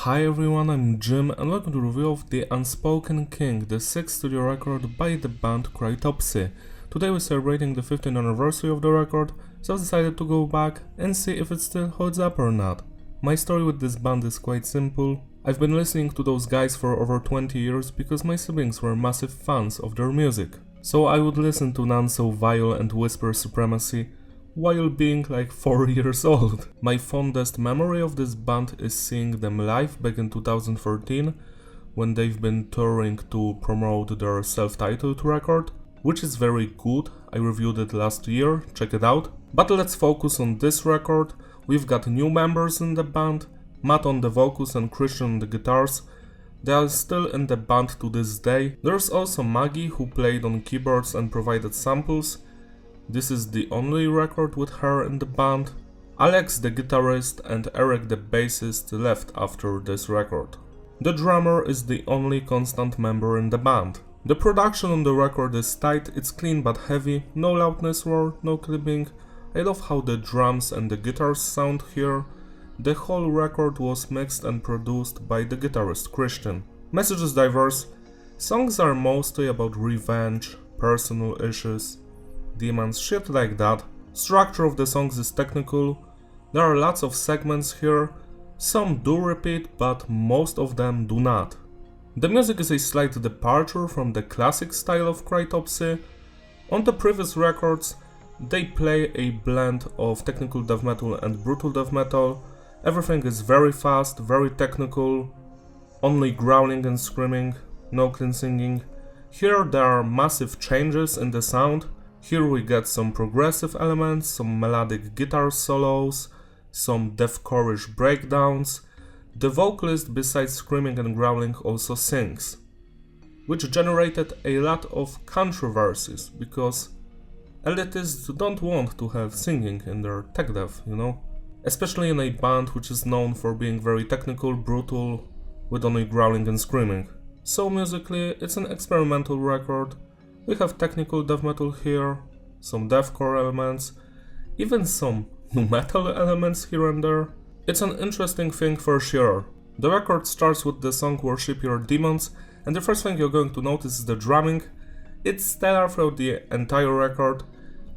Hi everyone, I'm Jim and welcome to the review of the Unspoken King, the 6th studio record by the band Cryptopsy. Today we're celebrating the 15th anniversary of the record, so I decided to go back and see if it still holds up or not. My story with this band is quite simple. I've been listening to those guys for over 20 years because my siblings were massive fans of their music. So I would listen to None So Vile and Whisper Supremacy while being like 4 years old. My fondest memory of this band is seeing them live back in 2013 when they've been touring to promote their self-titled record, which is very good. I reviewed it last year, check it out. But let's focus on this record. We've got new members in the band, Matt on the vocals and Christian on the guitars. They are still in the band to this day. There's also Maggie who played on keyboards and provided samples. This is the only record with her in the band. Alex the guitarist and Eric the bassist left after this record. The drummer is the only constant member in the band. The production on the record is tight, it's clean but heavy, no loudness roar, no clipping. I love how the drums and the guitars sound here. The whole record was mixed and produced by the guitarist Christian. Message is diverse. Songs are mostly about revenge, personal issues, demons, shit like that. Structure of the songs is technical. There are lots of segments here. Some do repeat, but most of them do not. The music is a slight departure from the classic style of Cryptopsy. On the previous records, they play a blend of technical death metal and brutal death metal. Everything is very fast, very technical, only growling and screaming, no clean singing. Here there are massive changes in the sound. Here we get some progressive elements, some melodic guitar solos, some deathcore-ish breakdowns. The vocalist, besides screaming and growling, also sings, which generated a lot of controversies because elitists don't want to have singing in their tech death, you know? Especially in a band which is known for being very technical, brutal, with only growling and screaming. So musically, it's an experimental record. We have technical death metal here, some deathcore elements, even some nu metal elements here and there. It's an interesting thing for sure. The record starts with the song Worship Your Demons, and the first thing you're going to notice is the drumming. It's stellar throughout the entire record.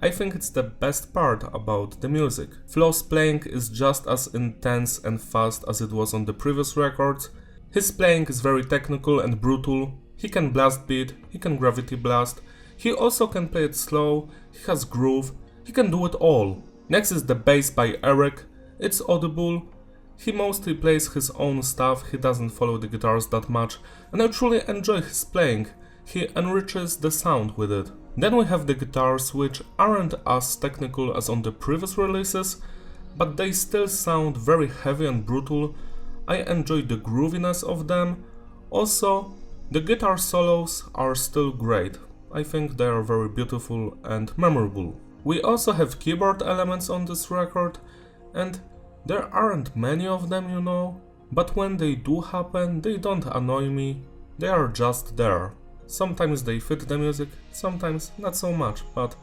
I think it's the best part about the music. Flo's playing is just as intense and fast as it was on the previous records. His playing is very technical and brutal. He can blast beat, he can gravity blast, he also can play it slow, he has groove, he can do it all. Next is the bass by Eric. It's audible. He mostly plays his own stuff, he doesn't follow the guitars that much, and I truly enjoy his playing. He enriches the sound with it. Then we have the guitars, which aren't as technical as on the previous releases, but they still sound very heavy and brutal. I enjoy the grooviness of them. Also, the guitar solos are still great. I think they are very beautiful and memorable. We also have keyboard elements on this record, and there aren't many of them, you know, but when they do happen, they don't annoy me, they are just there. Sometimes they fit the music, sometimes not so much, but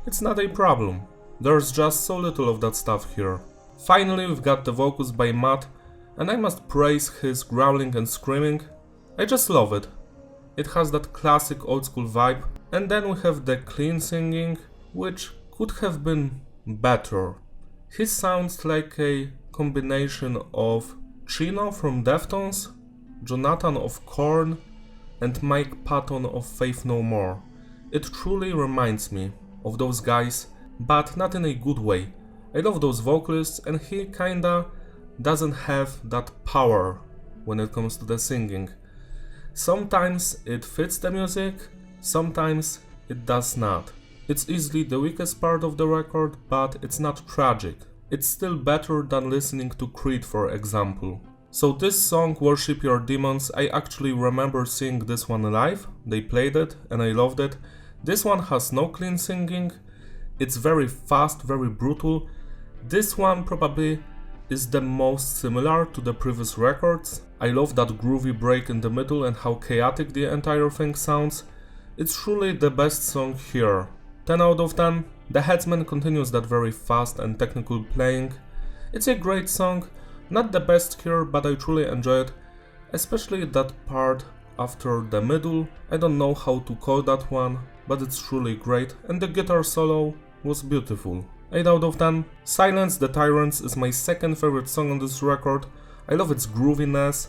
it's not a problem. There's just so little of that stuff here. Finally, we've got the vocals by Matt, and I must praise his growling and screaming. I just love it. It has that classic old school vibe. And then we have the clean singing, which could have been better. He sounds like a combination of Chino from Deftones, Jonathan of Korn, and Mike Patton of Faith No More. It truly reminds me of those guys, but not in a good way. I love those vocalists, and he kinda doesn't have that power when it comes to the singing. Sometimes it fits the music, sometimes it does not. It's easily the weakest part of the record, but it's not tragic. It's still better than listening to Creed, for example. So this song, Worship Your Demons, I actually remember seeing this one live. They played it and I loved it. This one has no clean singing. It's very fast, very brutal. This one probably is the most similar to the previous records. I love that groovy break in the middle and how chaotic the entire thing sounds. It's truly the best song here. 10 out of 10. The Headsman continues that very fast and technical playing. It's a great song, Not the best here, but I truly enjoy it, especially that part after the middle. I don't know how to call that one, but it's truly great, and the guitar solo was beautiful. 8 out of 10. Silence the Tyrants is my second favorite song on this record. I love its grooviness,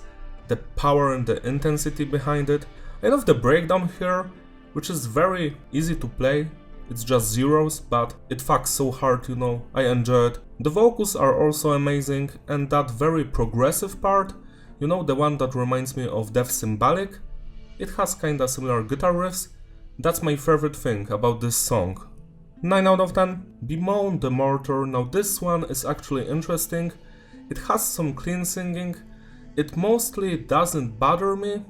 the power and the intensity behind it. I love the breakdown here, which is very easy to play. It's just zeros, but it fucks so hard, you know. I enjoy it. The vocals are also amazing, and that very progressive part, you know, the one that reminds me of Death Symbolic, it has kinda similar guitar riffs. That's my favorite thing about this song. 9 out of 10. Bemoan the Mortar. Now this one is actually interesting. It has some clean singing. It mostly doesn't bother me.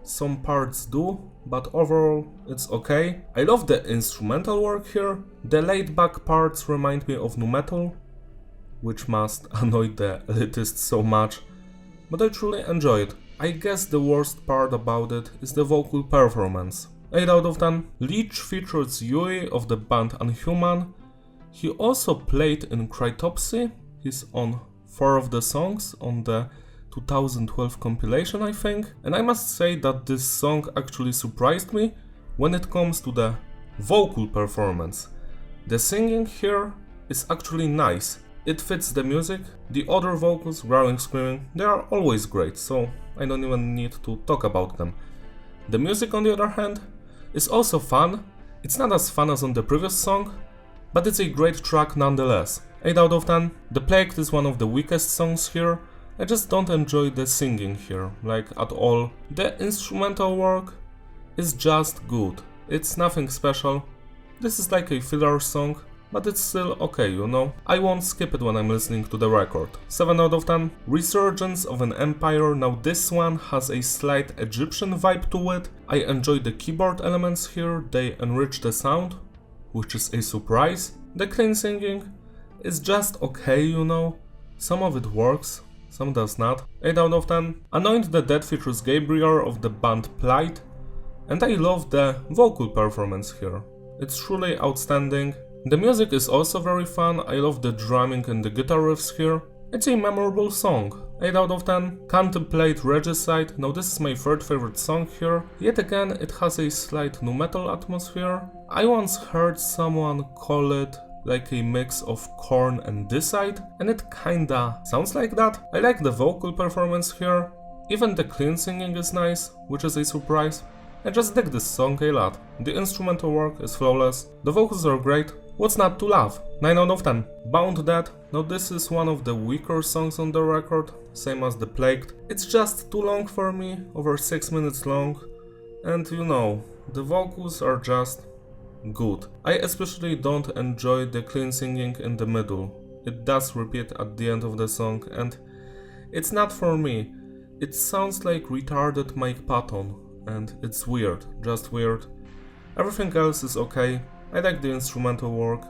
Some parts do, but overall it's okay. I love the instrumental work here. The laid back parts remind me of nu metal, which must annoy the elitists so much, but I truly enjoy it. I guess the worst part about it is the vocal performance. 8 out of 10. Leech features Yui of the band Unhuman. He also played in Cryptopsy. He's on 4 of the songs on the 2012 compilation, I think. And I must say that this song actually surprised me when it comes to the vocal performance. The singing here is actually nice. It fits the music. The other vocals, growling, screaming, they are always great, so I don't even need to talk about them. The music, on the other hand, is also fun. It's not as fun as on the previous song, but it's a great track nonetheless. 8 out of 10. The Plagued is one of the weakest songs here. I just don't enjoy the singing here, like at all. The instrumental work is just good. It's nothing special. This is like a filler song, but it's still okay, you know. I won't skip it when I'm listening to the record. 7 out of 10. Resurgence of an Empire. Now this one has a slight Egyptian vibe to it. I enjoy the keyboard elements here, they enrich the sound, which is a surprise. The clean singing is just okay, you know. Some of it works, some does not. 8 out of 10. Anoint the Dead features Gabriel of the band Plight, and I love the vocal performance here. It's truly outstanding. The music is also very fun. I love the drumming and the guitar riffs here. It's a memorable song. 8 out of 10. Contemplate Regicide. Now this is my third favorite song here. Yet again, it has a slight nu metal atmosphere. I once heard someone call it like a mix of Korn and Decide, and it kinda sounds like that. I like the vocal performance here. Even the clean singing is nice, which is a surprise. I just dig this song a lot. The instrumental work is flawless. The vocals are great. What's not to love? 9 out of 10. Bound Dead. Now this is one of the weaker songs on the record, same as The Plagued. It's just too long for me, over 6 minutes long, and you know, the vocals are just good. I especially don't enjoy the clean singing in the middle. It does repeat at the end of the song, and it's not for me. It sounds like retarded Mike Patton, and it's weird, just weird. Everything else is okay. I like the instrumental work.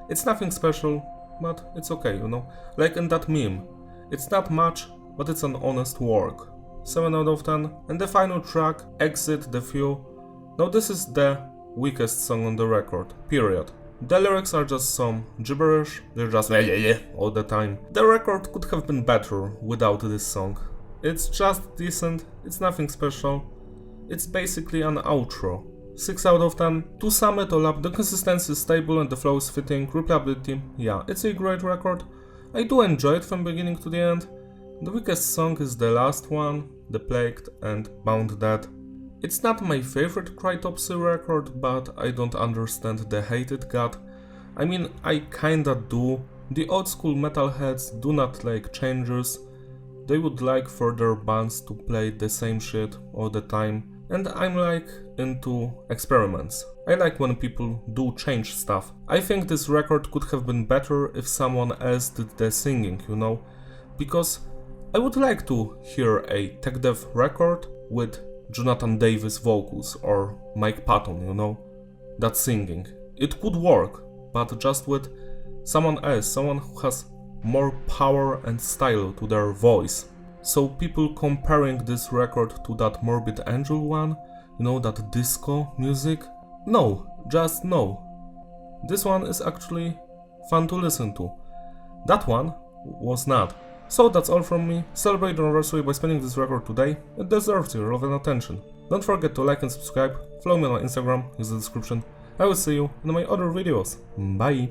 It's nothing special, but it's okay, you know. Like in that meme. It's not much, but it's an honest work. 7 out of 10. And the final track, Exit the Few. Now this is the weakest song on the record, period. The lyrics are just some gibberish, they're just all the time. The record could have been better without this song. It's just decent, it's nothing special. It's basically an outro. 6 out of 10. To sum it all up, the consistency is stable and the flow is fitting. Replayability, yeah, it's a great record. I do enjoy it from beginning to the end. The weakest song is the last one, The Plagued and Bound Dead. It's not my favorite Cryptopsy record, but I don't understand the hate it got. I mean, I kinda do. The old school metalheads do not like changes. They would like for their bands to play the same shit all the time. And I'm like into experiments. I like when people do change stuff. I think this record could have been better if someone else did the singing, you know? Because I would like to hear a tech dev record with Jonathan Davis vocals or Mike Patton, you know? That singing. It could work, but just with someone else, someone who has more power and style to their voice. So people comparing this record to that Morbid Angel one, you know, that disco music? No, just no. This one is actually fun to listen to. That one was not. So that's all from me. Celebrate the anniversary by spinning this record today, it deserves your love and attention. Don't forget to like and subscribe, follow me on Instagram, use the description. I will see you in my other videos. Bye!